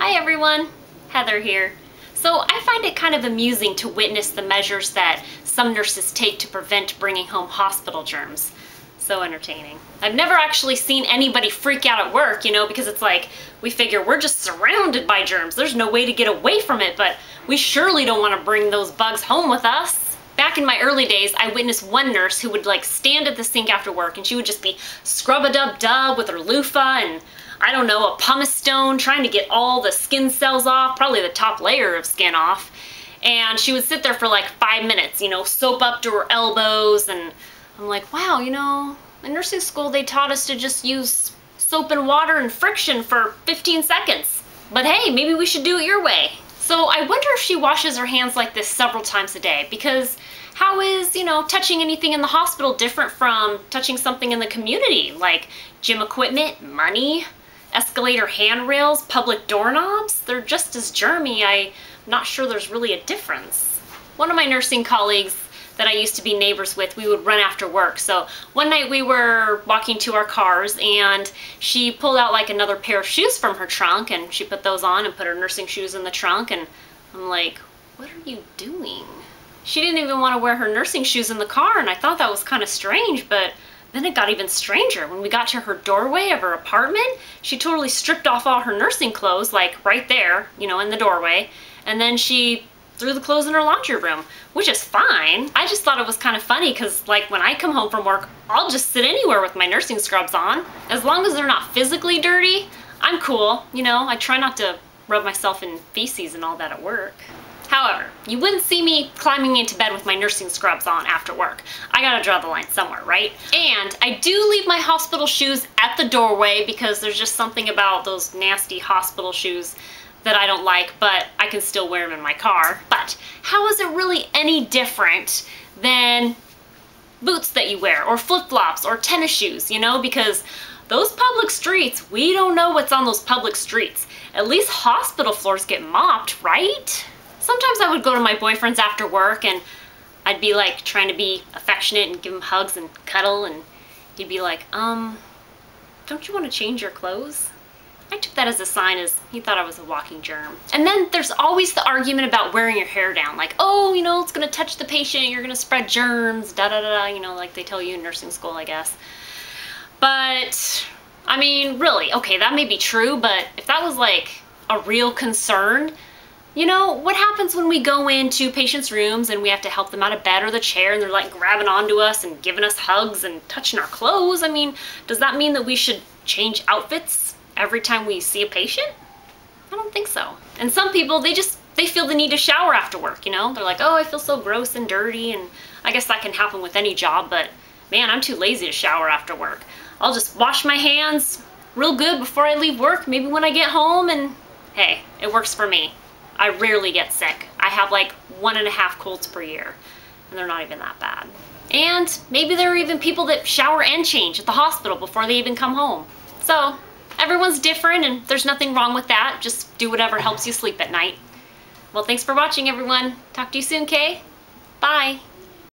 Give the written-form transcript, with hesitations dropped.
Hi everyone, Heather here. So I find it kind of amusing to witness the measures that some nurses take to prevent bringing home hospital germs. So entertaining. I've never actually seen anybody freak out at work, because it's like, we figure we're just surrounded by germs. There's no way to get away from it, but we surely don't want to bring those bugs home with us. Back in my early days, I witnessed one nurse who would stand at the sink after work and she would just be scrub-a-dub-dub with her loofah and I don't know, a pumice stone, trying to get all the skin cells off, probably the top layer of skin off. And she would sit there for like 5 minutes, soap up to her elbows. And I'm like, wow, in nursing school they taught us to just use soap and water and friction for 15 seconds. But hey, maybe we should do it your way. So I wonder if she washes her hands like this several times a day, because how is, touching anything in the hospital different from touching something in the community, like gym equipment, money, escalator handrails, public doorknobs? They're just as germy. I'm not sure there's really a difference. One of my nursing colleagues that I used to be neighbors with, we would run after work. So one night we were walking to our cars and she pulled out like another pair of shoes from her trunk and she put those on and put her nursing shoes in the trunk, and I'm like, what are you doing? She didn't even want to wear her nursing shoes in the car, and I thought that was kind of strange, but then it got even stranger. When we got to her doorway of her apartment, she totally stripped off all her nursing clothes, like right there, in the doorway, and then she threw the clothes in her laundry room, which is fine. I just thought it was kind of funny because, like, when I come home from work, I'll just sit anywhere with my nursing scrubs on. As long as they're not physically dirty, I'm cool. I try not to rub myself in feces and all that at work. However, you wouldn't see me climbing into bed with my nursing scrubs on after work. I gotta draw the line somewhere, right? And I do leave my hospital shoes at the doorway because there's just something about those nasty hospital shoes that I don't like, but I can still wear them in my car. But how is it really any different than boots that you wear, or flip-flops, or tennis shoes, because those public streets, we don't know what's on those public streets. At least hospital floors get mopped, right? Sometimes I would go to my boyfriend's after work and I'd be like trying to be affectionate and give him hugs and cuddle, and he'd be like, don't you want to change your clothes? I took that as a sign as he thought I was a walking germ. And then there's always the argument about wearing your hair down, like, oh, it's gonna touch the patient, you're gonna spread germs, da-da-da-da, like they tell you in nursing school, I guess. But, I mean, really, okay, that may be true, but if that was like a real concern, what happens when we go into patients' rooms and we have to help them out of bed or the chair and they're like grabbing onto us and giving us hugs and touching our clothes? I mean, does that mean that we should change outfits every time we see a patient? I don't think so. And some people, they feel the need to shower after work, They're like, oh, I feel so gross and dirty, and I guess that can happen with any job, but man, I'm too lazy to shower after work. I'll just wash my hands real good before I leave work, maybe when I get home, and hey, it works for me. I rarely get sick. I have like 1.5 colds per year, and they're not even that bad. And maybe there are even people that shower and change at the hospital before they even come home. So everyone's different, and there's nothing wrong with that. Just do whatever helps you sleep at night. Well, thanks for watching, everyone. Talk to you soon, Kay? Bye.